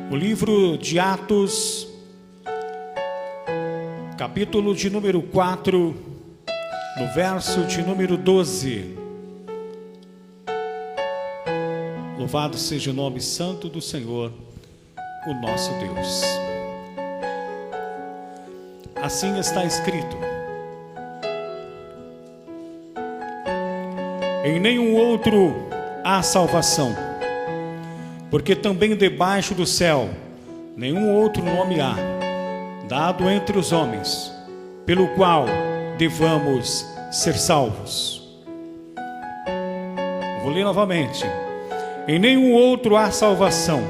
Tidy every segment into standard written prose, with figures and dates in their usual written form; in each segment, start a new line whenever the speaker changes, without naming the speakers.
O livro de Atos, capítulo de número 4, no verso de número 12. Louvado seja o nome santo do Senhor, o nosso Deus. Assim está escrito: em nenhum outro há salvação, porque também debaixo do céu nenhum outro nome há, dado entre os homens, pelo qual devamos ser salvos. Vou ler novamente. Em nenhum outro há salvação,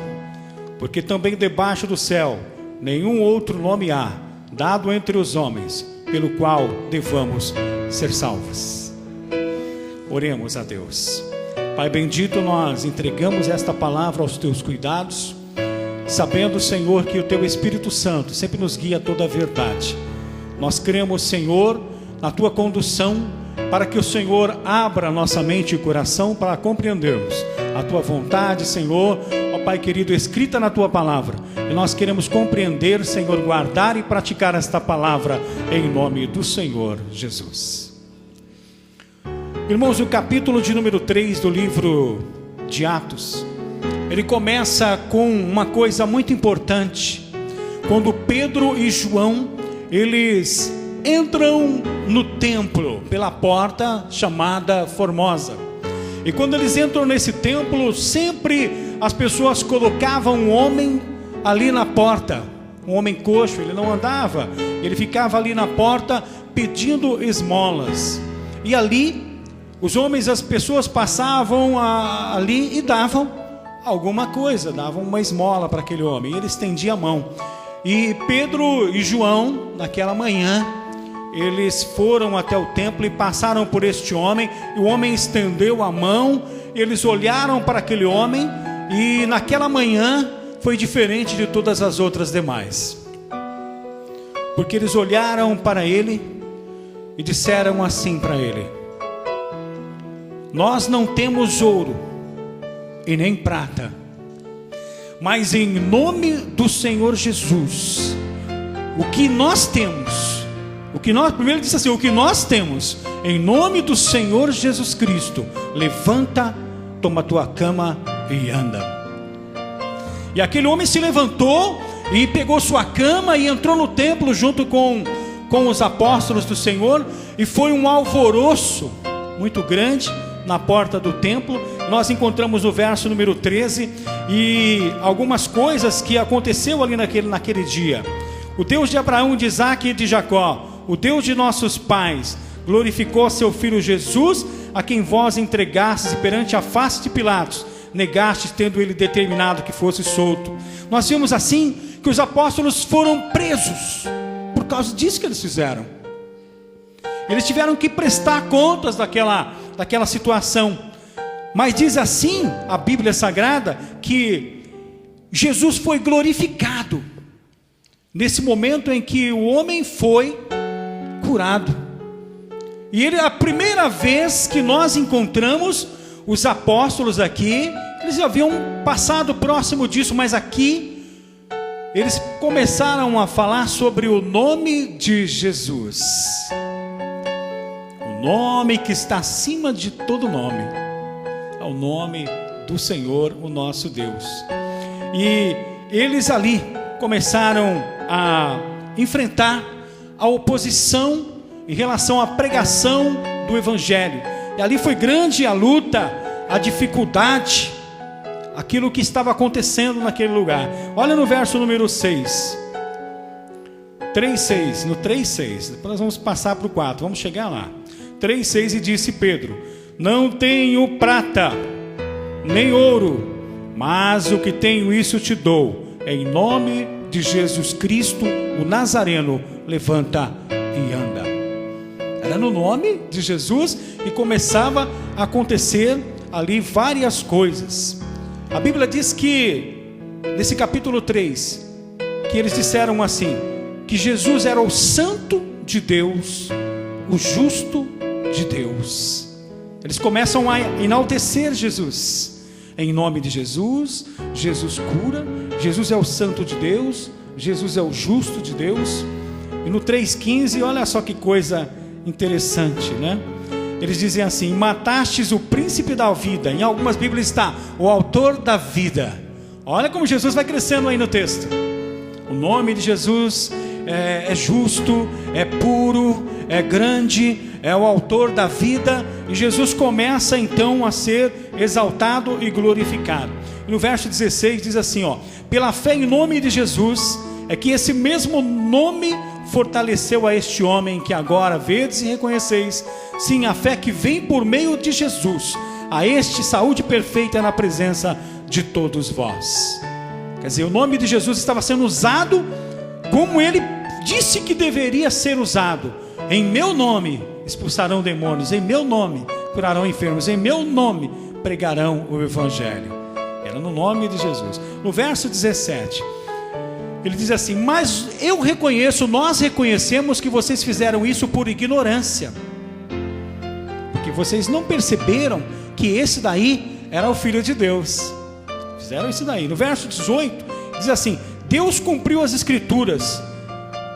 porque também debaixo do céu nenhum outro nome há, dado entre os homens, pelo qual devamos ser salvos. Oremos a Deus. Pai bendito, nós entregamos esta palavra aos teus cuidados, sabendo, Senhor, que o teu Espírito Santo sempre nos guia a toda a verdade. Nós cremos, Senhor, na tua condução, para que o Senhor abra nossa mente e coração para compreendermos a tua vontade, Senhor, ó Pai querido, escrita na tua palavra. E nós queremos compreender, Senhor, guardar e praticar esta palavra em nome do Senhor Jesus. Irmãos, o capítulo de número 3 do livro de Atos, ele começa com uma coisa muito importante. Quando Pedro e João, eles entram no templo pela porta chamada Formosa. E quando eles entram nesse templo, sempre as pessoas colocavam um homem ali na porta. Um homem coxo, ele não andava, ele ficava ali na porta pedindo esmolas. E ali os homens, as pessoas passavam ali e davam alguma coisa, davam uma esmola para aquele homem, e ele estendia a mão. E Pedro e João, naquela manhã, eles foram até o templo e passaram por este homem, e o homem estendeu a mão, eles olharam para aquele homem, e naquela manhã foi diferente de todas as outras demais, porque eles olharam para ele e disseram assim para ele: nós não temos ouro e nem prata, mas em nome do Senhor Jesus, o que nós temos, primeiro disse assim, o que nós temos, em nome do Senhor Jesus Cristo, levanta, toma tua cama e anda. E aquele homem se levantou e pegou sua cama e entrou no templo junto com os apóstolos do Senhor, e foi um alvoroço muito grande na porta do templo. Nós encontramos o verso número 13 e algumas coisas que aconteceu ali naquele dia. O Deus de Abraão, de Isaque e de Jacó, o Deus de nossos pais, glorificou seu filho Jesus, a quem vós entregastes e perante a face de Pilatos negastes, tendo ele determinado que fosse solto. Nós vimos assim que os apóstolos foram presos por causa disso que eles fizeram. Eles tiveram que prestar contas daquela situação. Mas diz assim a Bíblia Sagrada que Jesus foi glorificado nesse momento em que o homem foi curado. E ele, a primeira vez que nós encontramos os apóstolos aqui, eles já haviam passado próximo disso, mas aqui eles começaram a falar sobre o nome de Jesus, o nome que está acima de todo nome, é o nome do Senhor, o nosso Deus. E eles ali começaram a enfrentar a oposição em relação à pregação do Evangelho. E ali foi grande a luta, a dificuldade, aquilo que estava acontecendo naquele lugar. Olha no verso número 6, 3:6, no 3:6, depois nós vamos passar para o 4, vamos chegar lá. 3:6, e disse Pedro: não tenho prata, nem ouro, mas o que tenho isso te dou, em nome de Jesus Cristo, o Nazareno, levanta e anda. Era no nome de Jesus e começava a acontecer ali várias coisas. A Bíblia diz que, nesse capítulo 3, que eles disseram assim, que Jesus era o santo de Deus, o justo de Deus. Eles começam a enaltecer Jesus. em nome de Jesus. Jesus cura, Jesus é o santo de Deus, Jesus é o justo de Deus. E no 3,15, olha só que coisa interessante, né? Eles dizem assim: matastes o príncipe da vida. Em algumas Bíblias está o autor da vida. Olha como Jesus vai crescendo aí no texto. O nome de Jesus é justo, é puro, é grande, é o autor da vida. E Jesus começa então a ser exaltado e glorificado. E no verso 16 diz assim, ó: pela fé em nome de Jesus, é que esse mesmo nome fortaleceu a este homem que agora vedes e reconheceis. Sim, a fé que vem por meio de Jesus, a este saúde perfeita na presença de todos vós. Quer dizer, o nome de Jesus estava sendo usado como ele disse que deveria ser usado. Em meu nome expulsarão demônios, em meu nome curarão enfermos, em meu nome pregarão o evangelho. Era no nome de Jesus. No verso 17 ele diz assim: mas eu reconheço, nós reconhecemos que vocês fizeram isso por ignorância, porque vocês não perceberam que esse daí era o Filho de Deus. Fizeram isso daí. No verso 18 diz assim: Deus cumpriu as escrituras,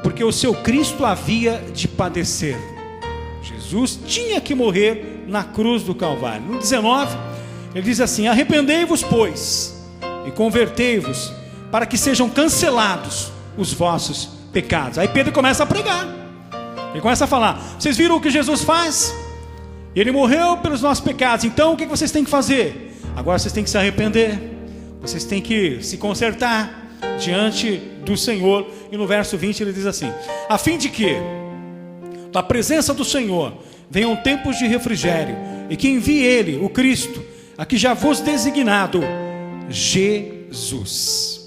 porque o seu Cristo havia de padecer. Jesus tinha que morrer na cruz do Calvário. No 19 ele diz assim: arrependei-vos, pois, e convertei-vos, para que sejam cancelados os vossos pecados. Aí Pedro começa a pregar. Ele começa a falar: vocês viram o que Jesus faz? Ele morreu pelos nossos pecados. Então o que vocês têm que fazer? Agora vocês têm que se arrepender, vocês têm que se consertar diante do Senhor. E no verso 20 ele diz assim: a fim de que da presença do Senhor venham tempos de refrigério, e que envie ele, o Cristo, a que já vos designado, Jesus.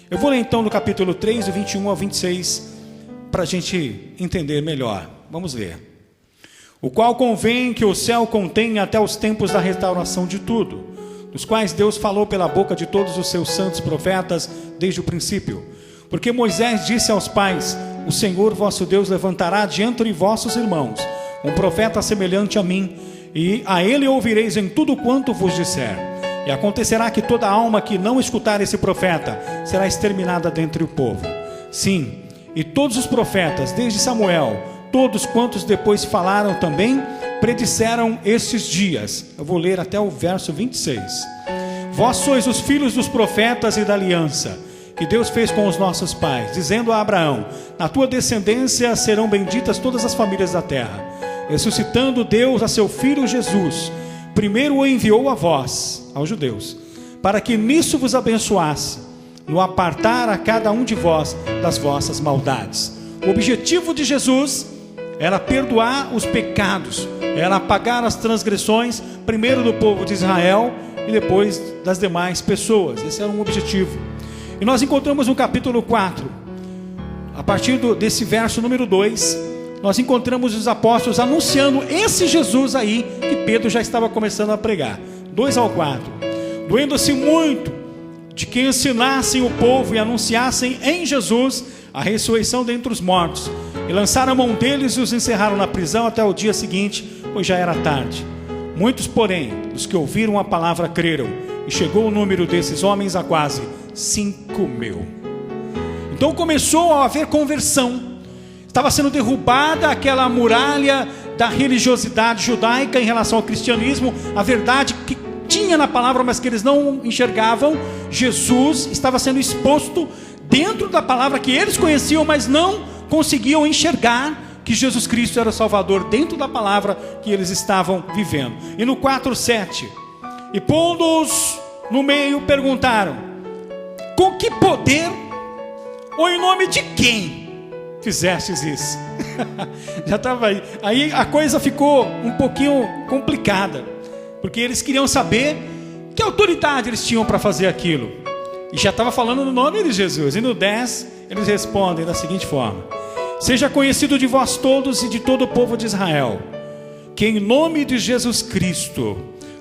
Eu vou ler então no capítulo 3, do 21 ao 26, para a gente entender melhor. Vamos ler. O qual convém que o céu contenha até os tempos da restauração de tudo, dos quais Deus falou pela boca de todos os seus santos profetas desde o princípio. Porque Moisés disse aos pais: o Senhor vosso Deus levantará diante de vossos irmãos um profeta semelhante a mim, e a ele ouvireis em tudo quanto vos disser. E acontecerá que toda alma que não escutar esse profeta será exterminada dentre o povo. Sim, e todos os profetas, desde Samuel, todos quantos depois falaram também, predisseram estes dias. Eu vou ler até o verso 26. Vós sois os filhos dos profetas e da aliança que Deus fez com os nossos pais, dizendo a Abraão: na tua descendência serão benditas todas as famílias da terra. Ressuscitando Deus a seu filho Jesus, primeiro o enviou a vós, aos judeus, para que nisso vos abençoasse, no apartar a cada um de vós das vossas maldades. O objetivo de Jesus era perdoar os pecados, era apagar as transgressões, primeiro do povo de Israel e depois das demais pessoas. Esse era um objetivo. E nós encontramos no capítulo 4, a partir desse verso número 2, nós encontramos os apóstolos anunciando esse Jesus aí, que Pedro já estava começando a pregar. 2 ao 4. Doendo-se muito de que ensinassem o povo e anunciassem em Jesus a ressurreição dentre os mortos. E lançaram a mão deles e os encerraram na prisão até o dia seguinte, pois já era tarde. Muitos, porém, dos que ouviram a palavra creram, e chegou o número desses homens a quase 5.000. Então começou a haver conversão. Estava sendo derrubada aquela muralha da religiosidade judaica em relação ao cristianismo, a verdade que tinha na palavra, mas que eles não enxergavam. Jesus estava sendo exposto dentro da palavra que eles conheciam, mas não conseguiam enxergar que Jesus Cristo era o Salvador dentro da palavra que eles estavam vivendo. E no 4:7, e pondo-os no meio, perguntaram: com que poder ou em nome de quem fizestes isso? Já estava aí. Aí a coisa ficou um pouquinho complicada, porque eles queriam saber que autoridade eles tinham para fazer aquilo. E já estava falando no nome de Jesus. E no 10 eles respondem da seguinte forma: seja conhecido de vós todos e de todo o povo de Israel, que em nome de Jesus Cristo,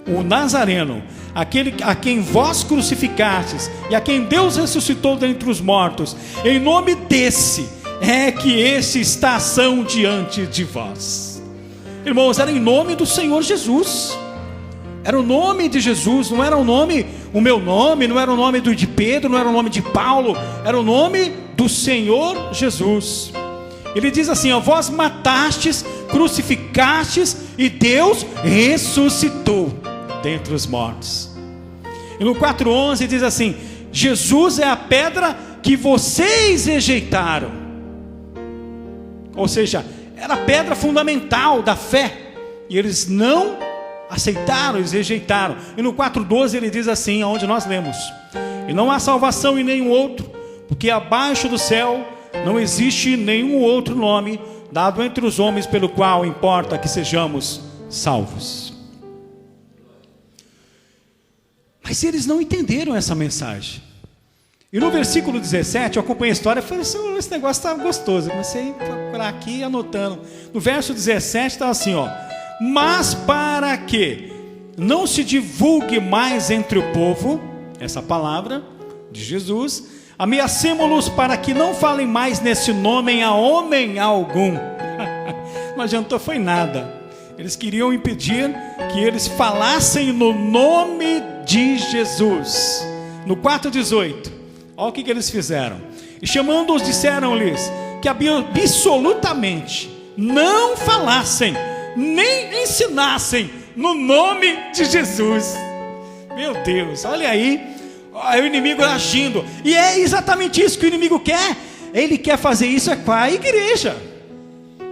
o Nazareno, aquele a quem vós crucificastes e a quem Deus ressuscitou dentre os mortos, em nome desse é que este está ação diante de vós. Irmãos, era em nome do Senhor Jesus. Era o nome de Jesus, não era o nome, o meu nome, não era o nome de Pedro, não era o nome de Paulo, era o nome do Senhor Jesus. Ele diz assim, ó, vós matastes, crucificastes e Deus ressuscitou dentre os mortos. E no 4:11 diz assim, Jesus é a pedra que vocês rejeitaram. Ou seja, era a pedra fundamental da fé, e eles não aceitaram, eles rejeitaram. E no 4:12 ele diz assim, onde nós lemos, e não há salvação em nenhum outro, porque abaixo do céu não existe nenhum outro nome dado entre os homens pelo qual importa que sejamos salvos. Mas eles não entenderam essa mensagem. E no versículo 17, eu acompanhei a história e falei, esse negócio está gostoso. Eu comecei a procurar aqui, anotando. No verso 17 está assim, ó, mas para que não se divulgue mais entre o povo essa palavra de Jesus, ameacemo-los para que não falem mais nesse nome a homem algum. Não adiantou, foi nada. Eles queriam impedir que eles falassem no nome de Jesus. No 4:18, olha o que eles fizeram. E chamando-os, disseram-lhes que absolutamente não falassem, nem ensinassem no nome de Jesus. Meu Deus, olha aí, o inimigo agindo. E é exatamente isso que o inimigo quer. Ele quer fazer isso com a igreja.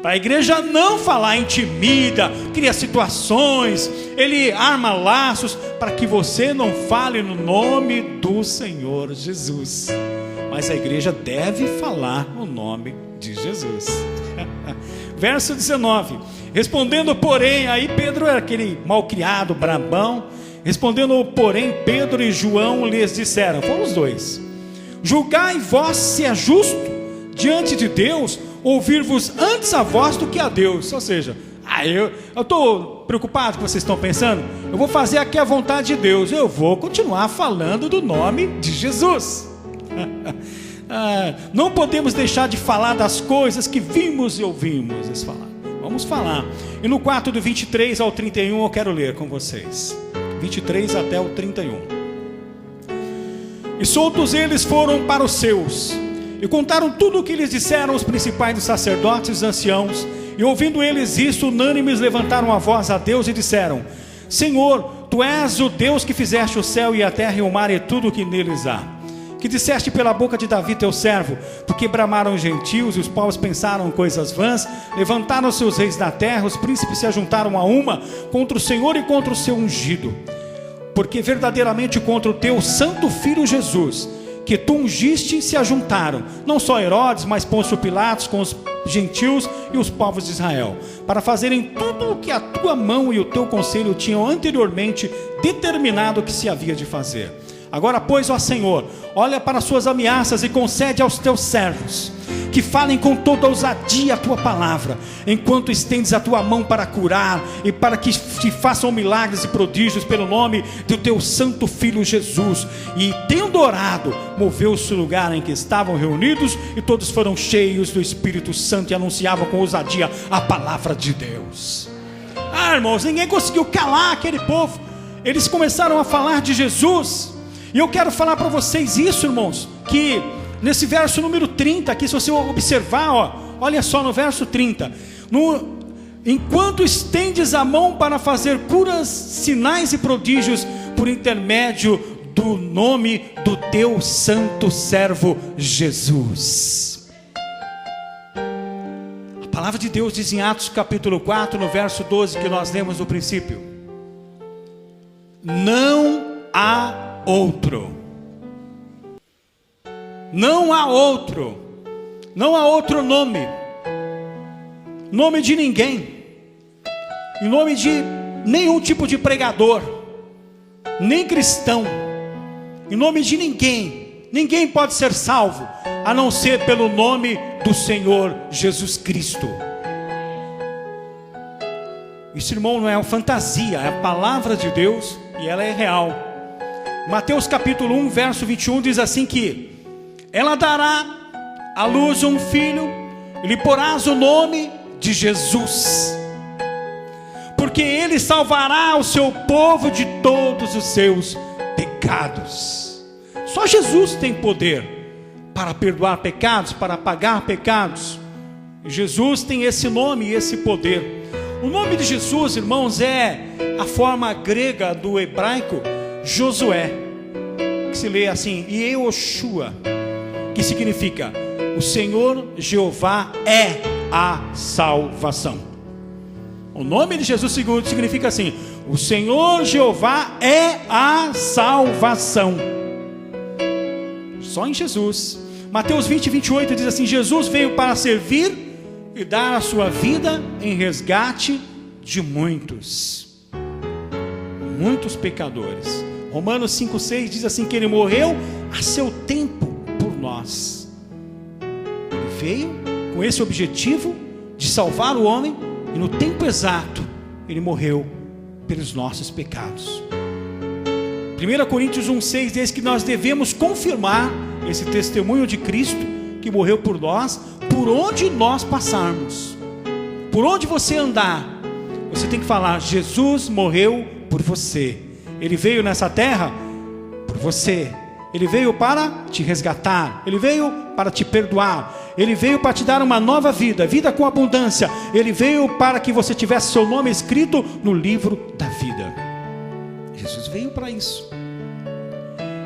Para a igreja não falar, intimida, cria situações, ele arma laços para que você não fale no nome do Senhor Jesus. Mas a igreja deve falar no nome de Jesus. Verso 19, respondendo porém, aí Pedro era aquele malcriado, brabão. Respondendo porém, Pedro e João lhes disseram, foram os dois, julgai vós se é justo diante de Deus ouvir-vos antes a vós do que a Deus. Ou seja, eu estou preocupado com o que vocês estão pensando. Eu vou fazer aqui a vontade de Deus, eu vou continuar falando do nome de Jesus. Não podemos deixar de falar das coisas que vimos e ouvimos. Eles falaram. Vamos falar. E no 4 do 23 ao 31 eu quero ler com vocês, 23 até o 31. E soltos eles foram para os seus, e contaram tudo o que lhes disseram os principais dos sacerdotes e os anciãos. E ouvindo eles isso, unânimes levantaram a voz a Deus e disseram, Senhor, Tu és o Deus que fizeste o céu e a terra e o mar e tudo o que neles há, que disseste pela boca de Davi teu servo, porque bramaram os gentios e os povos pensaram coisas vãs, levantaram seus reis da terra, os príncipes se ajuntaram a uma contra o Senhor e contra o seu ungido, porque verdadeiramente contra o teu santo filho Jesus, que tu ungiste, se ajuntaram, não só Herodes, mas Pôncio Pilatos com os gentios e os povos de Israel, para fazerem tudo o que a tua mão e o teu conselho tinham anteriormente determinado que se havia de fazer. Agora, pois, ó Senhor, olha para as suas ameaças e concede aos teus servos que falem com toda ousadia a tua palavra, enquanto estendes a tua mão para curar e para que te façam milagres e prodígios pelo nome do teu santo filho Jesus. E tendo orado, moveu-se o lugar em que estavam reunidos, e todos foram cheios do Espírito Santo e anunciavam com ousadia a palavra de Deus. Irmãos, ninguém conseguiu calar aquele povo. Eles começaram a falar de Jesus. E eu quero falar para vocês isso, irmãos, que nesse verso número 30 aqui, se você observar, olha só no verso 30, enquanto estendes a mão para fazer curas, sinais e prodígios por intermédio do nome do teu santo servo Jesus. A palavra de Deus diz em Atos capítulo 4, no verso 12, que nós lemos no princípio, não há outro, não há outro, não há outro nome, nome de ninguém, em nome de nenhum tipo de pregador, nem cristão, em nome de ninguém pode ser salvo, a não ser pelo nome do Senhor Jesus Cristo. Isso, irmão, não é uma fantasia, é a palavra de Deus e ela é real. Mateus capítulo 1, verso 21 diz assim que ela dará à luz um filho, e lhe porás o nome de Jesus, porque porque Ele salvará o seu povo de todos os seus pecados. Só Jesus tem poder para perdoar pecados, para apagar pecados. E Jesus tem esse nome e esse poder. O nome de Jesus, irmãos, é a forma grega do hebraico Josué, que se lê assim, Yehoshua, que significa: o Senhor Jeová é a salvação. O nome de Jesus significa assim: o Senhor Jeová é a salvação. Só em Jesus. Mateus 20, 28 diz assim: Jesus veio para servir e dar a sua vida em resgate de muitos pecadores. Romanos 5, 6 diz assim, que Ele morreu a seu tempo por nós. Ele veio com esse objetivo de salvar o homem, e no tempo exato Ele morreu pelos nossos pecados. 1 Coríntios 1, 6 diz que nós devemos confirmar esse testemunho de Cristo, que morreu por nós, por onde nós passarmos. Por onde você andar, você tem que falar: Jesus morreu por você. Ele veio nessa terra por você. Ele veio para te resgatar. Ele veio para te perdoar. Ele veio para te dar uma nova vida, vida com abundância. Ele veio para que você tivesse seu nome escrito no livro da vida. Jesus veio para isso.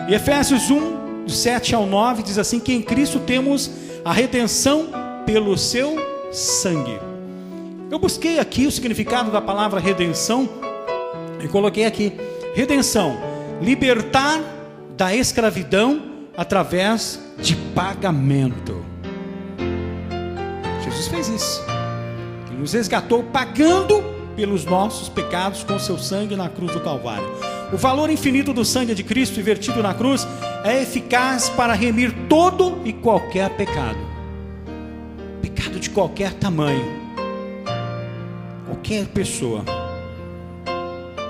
E Efésios 1, do 7 ao 9 diz assim, que em Cristo temos a redenção pelo seu sangue. Eu busquei aqui o significado da palavra redenção e coloquei aqui: redenção, libertar da escravidão através de pagamento. Jesus fez isso. Ele nos resgatou pagando pelos nossos pecados com seu sangue na cruz do Calvário. O valor infinito do sangue de Cristo vertido na cruz é eficaz para remir todo e qualquer pecado. Pecado de qualquer tamanho, qualquer pessoa.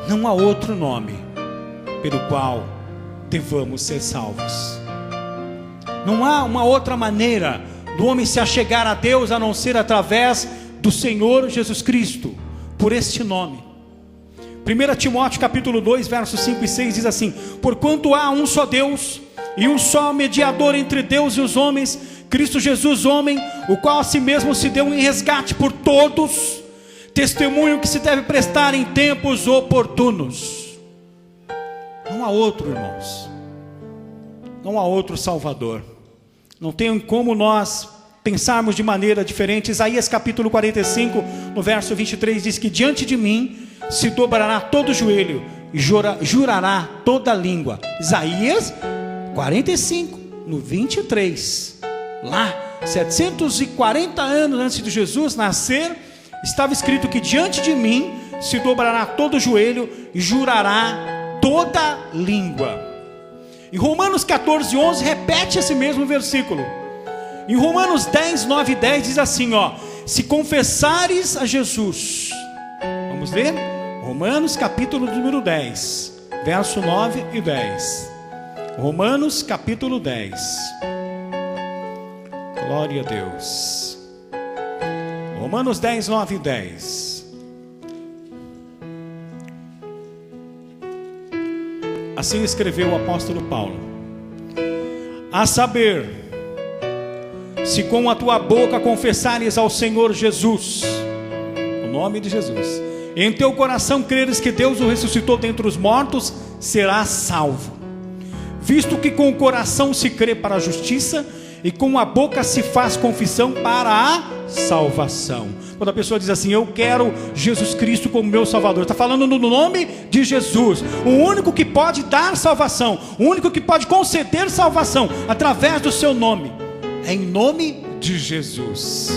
Não há outro nome pelo qual devamos ser salvos. Não há uma outra maneira do homem se achegar a Deus a não ser através do Senhor Jesus Cristo, por este nome. 1 Timóteo capítulo 2, versos 5 e 6 diz assim: porquanto há um só Deus e um só mediador entre Deus e os homens, Cristo Jesus homem, o qual a si mesmo se deu em resgate por todos, testemunho que se deve prestar em tempos oportunos. Não há outro, irmãos. Não há outro Salvador. Não tem como nós pensarmos de maneira diferente. Isaías capítulo 45, no verso 23 diz que diante de mim se dobrará todo joelho e jurará toda língua. Isaías 45, no 23. Lá, 740 anos antes de Jesus nascer, estava escrito que diante de mim se dobrará todo joelho e jurará toda língua. Em Romanos 14, 11 repete esse mesmo versículo. Em Romanos 10, 9 e 10 diz assim, ó: se confessares a Jesus, vamos ler? Romanos capítulo número 10, verso 9 e 10. Romanos capítulo 10. Glória a Deus. Romanos 10, 9 e 10. Assim escreveu o apóstolo Paulo: a saber, se com a tua boca confessares ao Senhor Jesus, o nome de Jesus, em teu coração creres que Deus o ressuscitou dentre os mortos, serás salvo. Visto que com o coração se crê para a justiça e com a boca se faz confissão para a salvação. Quando a pessoa diz assim: eu quero Jesus Cristo como meu Salvador, está falando no nome de Jesus, o único que pode dar salvação, o único que pode conceder salvação através do seu nome, é em nome de Jesus.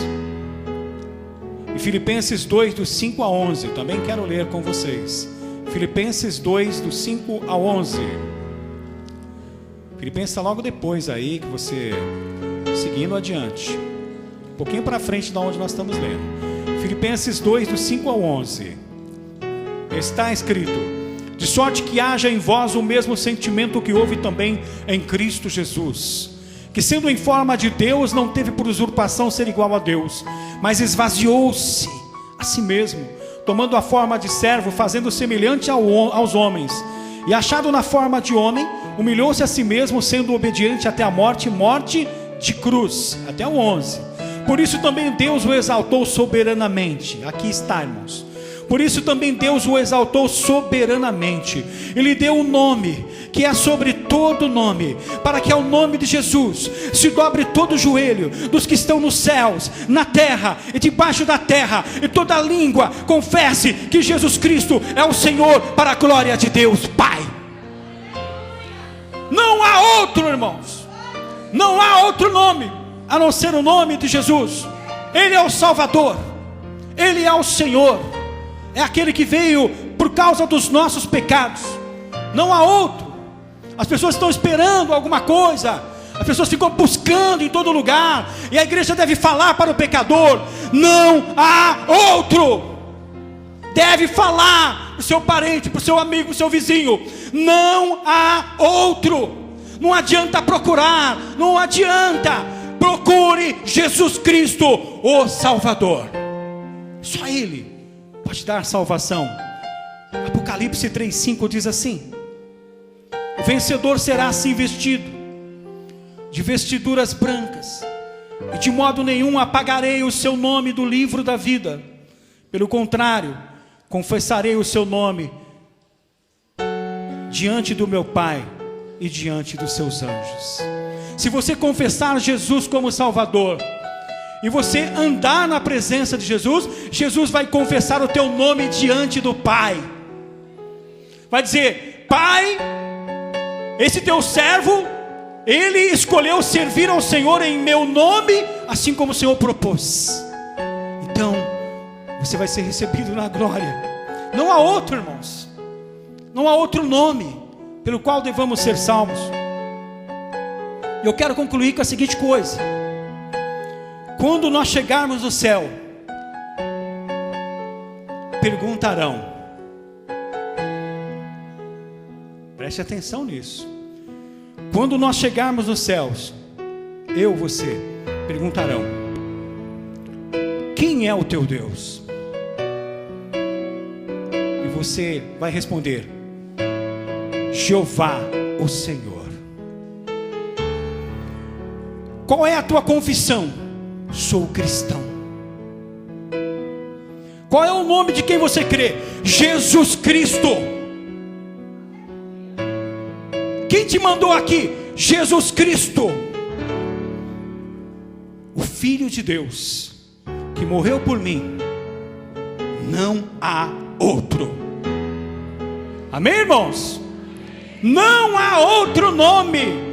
E Filipenses 2, do 5 a 11, também quero ler com vocês. Filipenses 2, do 5 a 11. Filipenses está logo depois aí, que você, seguindo adiante, um pouquinho para frente de onde nós estamos lendo. Filipenses 2, do 5 ao 11. Está escrito: de sorte que haja em vós o mesmo sentimento que houve também em Cristo Jesus, que sendo em forma de Deus, não teve por usurpação ser igual a Deus, mas esvaziou-se a si mesmo, tomando a forma de servo, fazendo semelhante aos homens, e achado na forma de homem, humilhou-se a si mesmo, sendo obediente até a morte, morte de cruz. Até o 11. Por isso também Deus o exaltou soberanamente. Aqui está, irmãos. Por isso também Deus o exaltou soberanamente, e lhe deu um nome, que é sobre todo nome, para que ao nome de Jesus se dobre todo o joelho, dos que estão nos céus, na terra e debaixo da terra, e toda língua confesse que Jesus Cristo é o Senhor, para a glória de Deus Pai. Não há outro, irmãos, não há outro nome, a não ser o nome de Jesus. Ele é o Salvador, Ele é o Senhor, é aquele que veio por causa dos nossos pecados. Não há outro. As pessoas estão esperando alguma coisa, as pessoas ficam buscando em todo lugar, e a igreja deve falar para o pecador: não há outro. Deve falar para o seu parente, para o seu amigo, para o seu vizinho: não há outro. Não adianta procurar, não adianta. Procure Jesus Cristo, o Salvador. Só Ele pode dar salvação. Apocalipse 3:5 diz assim: o vencedor será assim vestido, de vestiduras brancas, e de modo nenhum apagarei o seu nome do livro da vida. Pelo contrário, confessarei o seu nome diante do meu Pai e diante dos seus anjos. Se você confessar Jesus como Salvador, e você andar na presença de Jesus, Jesus vai confessar o teu nome diante do Pai. Vai dizer: Pai, esse teu servo, ele escolheu servir ao Senhor em meu nome, assim como o Senhor propôs. Então, você vai ser recebido na glória. Não há outro, irmãos. Não há outro nome pelo qual devamos ser salvos. Eu quero concluir com a seguinte coisa: quando nós chegarmos no céu, perguntarão, preste atenção nisso. Quando nós chegarmos nos céus, eu, você, perguntarão: quem é o teu Deus? E você vai responder: Jeová, o Senhor. Qual é a tua confissão? Sou cristão. Qual é o nome de quem você crê? Jesus Cristo. Quem te mandou aqui? Jesus Cristo, o Filho de Deus, que morreu por mim. Não há outro. Amém, irmãos? Não há outro nome.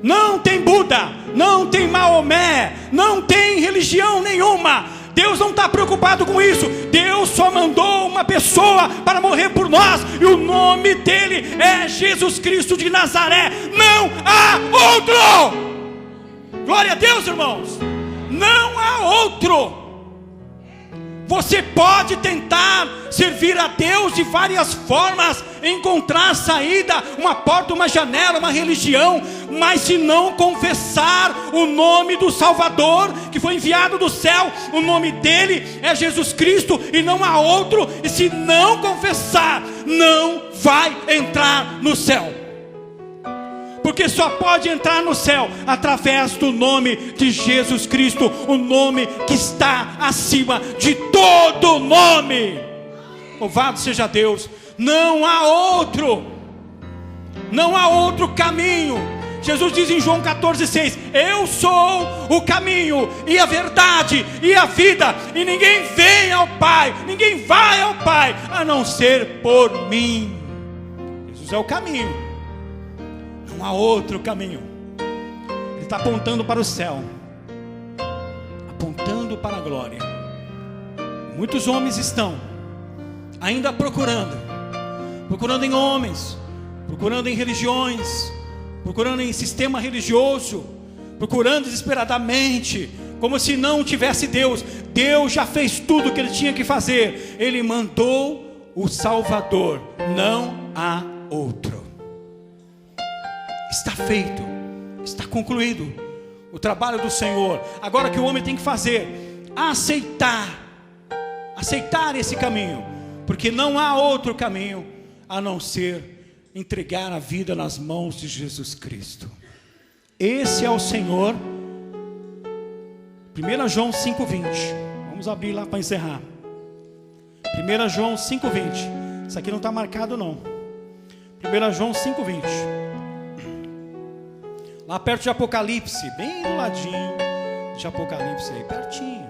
Não tem Buda, não tem Maomé, não tem religião nenhuma. Deus não está preocupado com isso. Deus só mandou uma pessoa para morrer por nós, e o nome dele é Jesus Cristo de Nazaré. Não há outro. Glória a Deus, irmãos. Não há outro. Você pode tentar servir a Deus de várias formas, encontrar saída, uma porta, uma janela, uma religião, mas se não confessar o nome do Salvador, que foi enviado do céu, o nome dele é Jesus Cristo e não há outro, e se não confessar, não vai entrar no céu. Porque só pode entrar no céu através do nome de Jesus Cristo, o nome que está acima de todo nome. Louvado seja Deus. Não há outro. Não há outro caminho. Jesus diz em João 14,6: eu sou o caminho e a verdade e a vida, e ninguém vem ao Pai, ninguém vai ao Pai, a não ser por mim. Jesus é o caminho. Não há outro caminho. Ele está apontando para o céu, apontando para a glória. Muitos homens estão ainda procurando em homens, procurando em religiões, procurando em sistema religioso, procurando desesperadamente, como se não tivesse Deus. Deus já fez tudo o que ele tinha que fazer. Ele mandou o Salvador. Não há outro. Está feito, está concluído o trabalho do Senhor. Agora o que o homem tem que fazer? Aceitar aceitar esse caminho, porque não há outro caminho a não ser entregar a vida nas mãos de Jesus Cristo. Esse é o Senhor. 1 João 5,20. Vamos abrir lá para encerrar. 1 João 5,20. Isso aqui não está marcado não. 1 João 5,20. Lá perto de Apocalipse, bem do ladinho de Apocalipse aí, pertinho.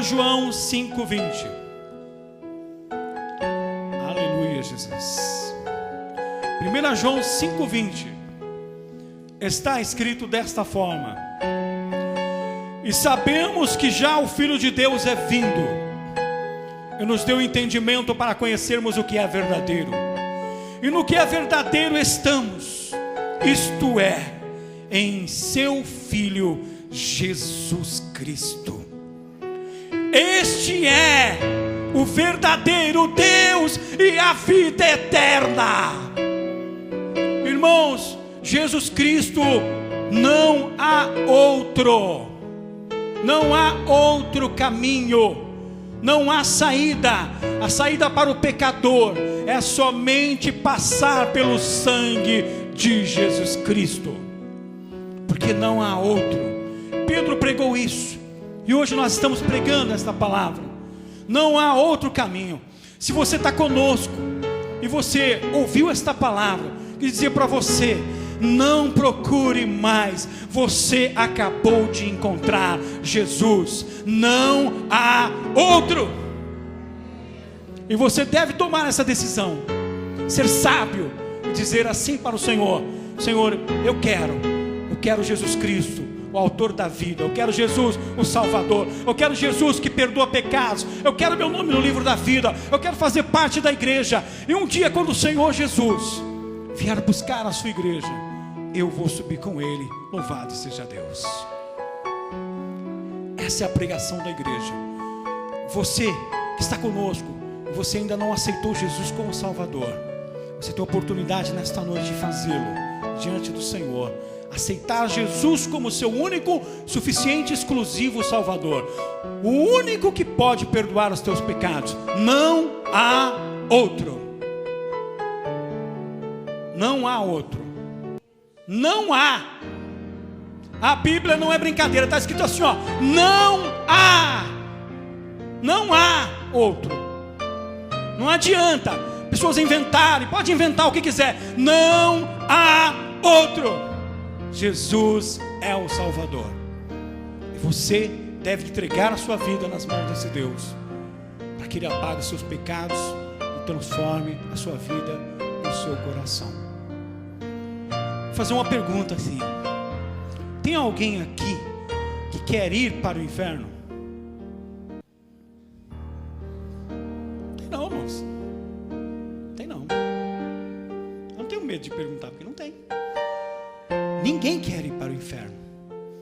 1 João 5,20. Aleluia, Jesus. 1 João 5,20. Está escrito desta forma: e sabemos que já o Filho de Deus é vindo, e nos deu entendimento para conhecermos o que é verdadeiro, e no que é verdadeiro estamos, isto é, em seu Filho Jesus Cristo. Este é o verdadeiro Deus e a vida eterna. Irmãos, Jesus Cristo, não há outro. Não há outro caminho, não há saída. A saída para o pecador é somente passar pelo sangue de Jesus Cristo, porque não há outro. Pedro pregou isso, e hoje nós estamos pregando esta palavra. Não há outro caminho. Se você está conosco e você ouviu esta palavra, quer dizer para você: não procure mais, você acabou de encontrar Jesus, não há outro. E você deve tomar essa decisão, ser sábio e dizer assim para o Senhor: Senhor, eu quero Jesus Cristo, o autor da vida. Eu quero Jesus, o Salvador. Eu quero Jesus que perdoa pecados. Eu quero meu nome no livro da vida. Eu quero fazer parte da igreja. E um dia, quando o Senhor Jesus vier buscar a sua igreja, eu vou subir com Ele. Louvado seja Deus. Essa é a pregação da igreja. Você que está conosco, você ainda não aceitou Jesus como Salvador, você tem a oportunidade nesta noite de fazê-lo diante do Senhor. Aceitar Jesus como seu único, suficiente, exclusivo Salvador, o único que pode perdoar os teus pecados. Não há outro. Não há outro. Não há. A Bíblia não é brincadeira. Está escrito assim, ó: não há. Não há outro. Não adianta pessoas inventarem. Pode inventar o que quiser. Não há outro. Jesus é o Salvador. E você deve entregar a sua vida nas mãos desse Deus, para que Ele apague os seus pecados e transforme a sua vida e o seu coração. Vou fazer uma pergunta assim: tem alguém aqui que quer ir para o inferno? Tem não, moço. Tem não. Eu não tenho medo de perguntar, porque não tem. Ninguém quer ir para o inferno.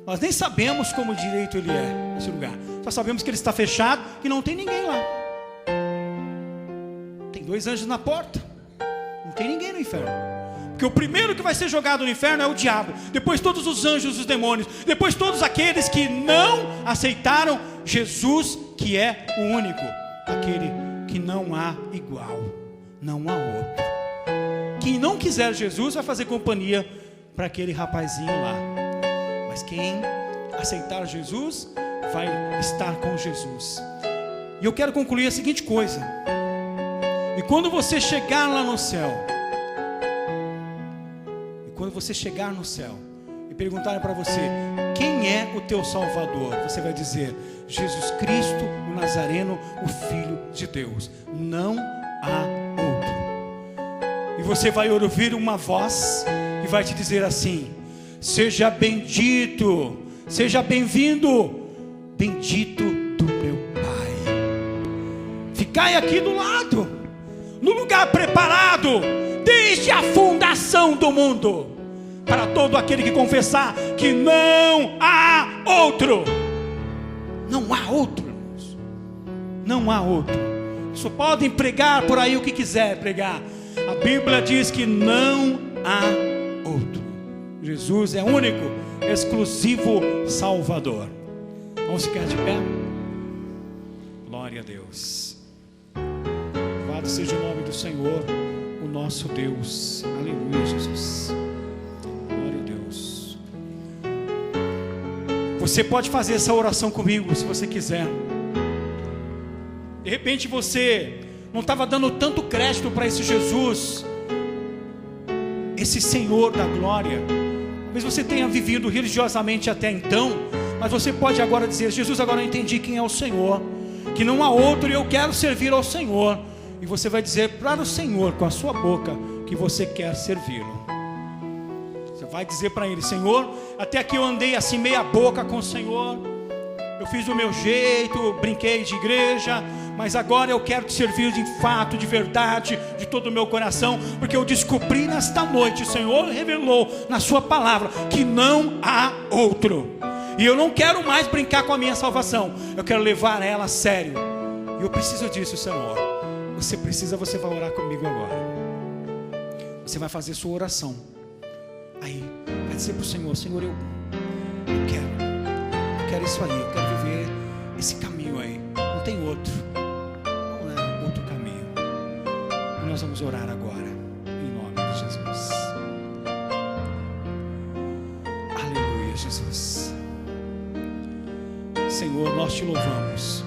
Nós nem sabemos como direito ele é, esse lugar. Só sabemos que ele está fechado e não tem ninguém lá. Tem 2 anjos na porta. Não tem ninguém no inferno. Porque o primeiro que vai ser jogado no inferno é o diabo. Depois todos os anjos, os demônios. Depois todos aqueles que não aceitaram Jesus, que é o único. Aquele que não há igual. Não há outro. Quem não quiser Jesus vai fazer companhia para aquele rapazinho lá. Mas quem aceitar Jesus vai estar com Jesus. E eu quero concluir a seguinte coisa: e quando você chegar lá no céu, e perguntarem para você: quem é o teu Salvador? Você vai dizer: Jesus Cristo, o Nazareno, o Filho de Deus. Não há outro. E você vai ouvir uma voz e vai te dizer assim: seja bendito, seja bem-vindo, bendito do meu Pai. Ficai aqui do lado, no lugar preparado desde a fundação do mundo, para todo aquele que confessar que não há outro. Não há outro, irmãos. Não há outro. Só podem pregar por aí o que quiser pregar. A Bíblia diz que não há outro. Jesus é único, exclusivo Salvador. Vamos ficar de pé? Glória a Deus. Louvado seja o nome do Senhor, o nosso Deus. Aleluia, Jesus. Glória a Deus. Você pode fazer essa oração comigo, se você quiser. De repente você não estava dando tanto crédito para esse Jesus, esse Senhor da glória. Talvez você tenha vivido religiosamente até então, mas você pode agora dizer: Jesus, agora eu entendi quem é o Senhor, que não há outro e eu quero servir ao Senhor. E você vai dizer para o Senhor com a sua boca que você quer servi-lo. Você vai dizer para Ele: Senhor, até aqui eu andei assim meia boca com o Senhor, eu fiz do meu jeito, brinquei de igreja, mas agora eu quero te servir de fato, de verdade, de todo o meu coração, porque eu descobri nesta noite, o Senhor revelou na sua palavra que não há outro, e eu não quero mais brincar com a minha salvação, eu quero levar ela a sério, e eu preciso disso, Senhor. Você precisa, você vai orar comigo agora. Você vai fazer sua oração. Aí, vai dizer para o Senhor: Senhor, eu quero isso aí, eu quero viver esse caminho aí, não tem outro, não é outro caminho. E nós vamos orar agora, em nome de Jesus. Aleluia, Jesus. Senhor, nós te louvamos,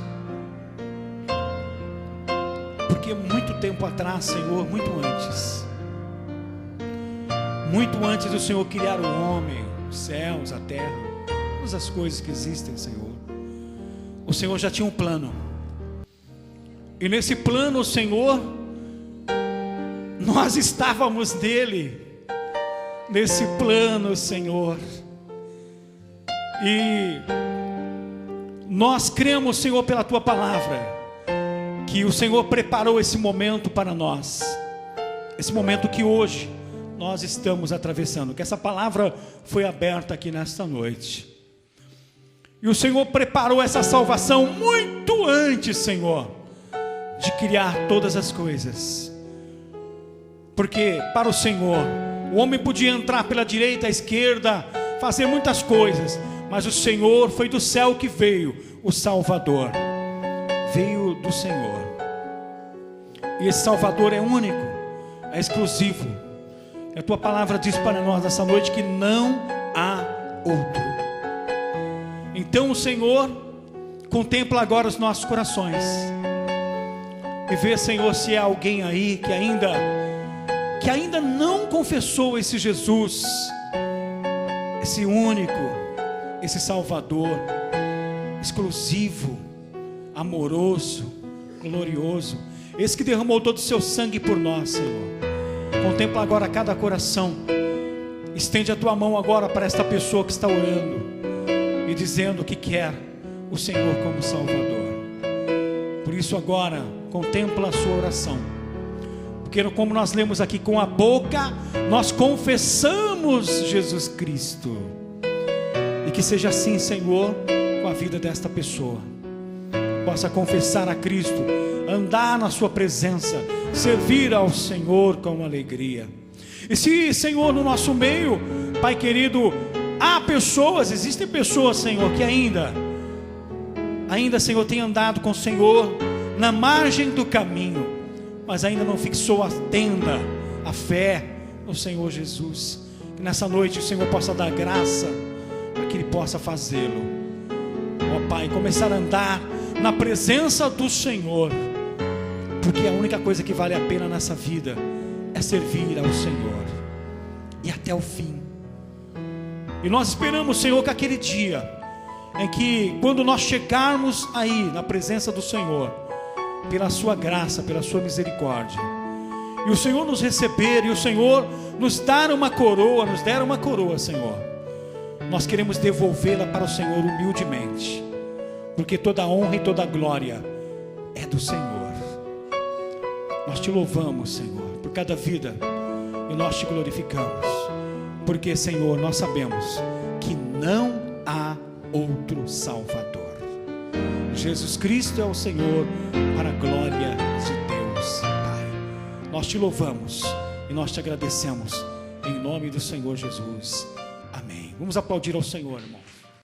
porque muito tempo atrás, Senhor, muito antes do Senhor criar o homem, os céus, a terra, todas as coisas que existem, Senhor, o Senhor já tinha um plano. E nesse plano, Senhor, nós estávamos nele, nesse plano, Senhor. E nós cremos, Senhor, pela tua palavra, que o Senhor preparou esse momento para nós, esse momento que hoje nós estamos atravessando, que essa palavra foi aberta aqui nesta noite. E o Senhor preparou essa salvação muito antes, Senhor, de criar todas as coisas. Porque para o Senhor, o homem podia entrar pela direita, à esquerda, fazer muitas coisas, mas o Senhor foi do céu que veio, o Salvador veio do Senhor. E esse Salvador é único, é exclusivo. E a tua palavra diz para nós nessa noite que não há outro. Então o Senhor contempla agora os nossos corações e vê, Senhor, se há alguém aí que ainda não confessou esse Jesus, esse único, esse Salvador exclusivo, amoroso, glorioso, esse que derramou todo o seu sangue por nós, Senhor. Contempla agora cada coração. Estende a tua mão agora para esta pessoa que está orando e dizendo que quer o Senhor como Salvador. Por isso agora contempla a sua oração, porque como nós lemos aqui, com a boca nós confessamos Jesus Cristo, e que seja assim, Senhor, com a vida desta pessoa, possa confessar a Cristo, andar na sua presença, servir ao Senhor com alegria. E se, Senhor, no nosso meio, Pai querido, existem pessoas, Senhor, que ainda, Senhor, tem andado com o Senhor na margem do caminho, mas ainda não fixou a tenda, a fé no Senhor Jesus. Que nessa noite o Senhor possa dar graça para que Ele possa fazê-lo, ó Pai, começar a andar na presença do Senhor, porque a única coisa que vale a pena nessa vida é servir ao Senhor, e até o fim. E nós esperamos, Senhor, que aquele dia em que, quando nós chegarmos aí na presença do Senhor, pela sua graça, pela sua misericórdia, e o Senhor nos receber, e o Senhor nos dar uma coroa, Senhor, nós queremos devolvê-la para o Senhor humildemente, porque toda a honra e toda a glória é do Senhor. Nós te louvamos, Senhor, por cada vida, e nós te glorificamos, porque, Senhor, nós sabemos que não há outro Salvador. Jesus Cristo é o Senhor, para a glória de Deus Pai. Nós te louvamos e nós te agradecemos, em nome do Senhor Jesus. Amém. Vamos aplaudir ao Senhor, irmãos.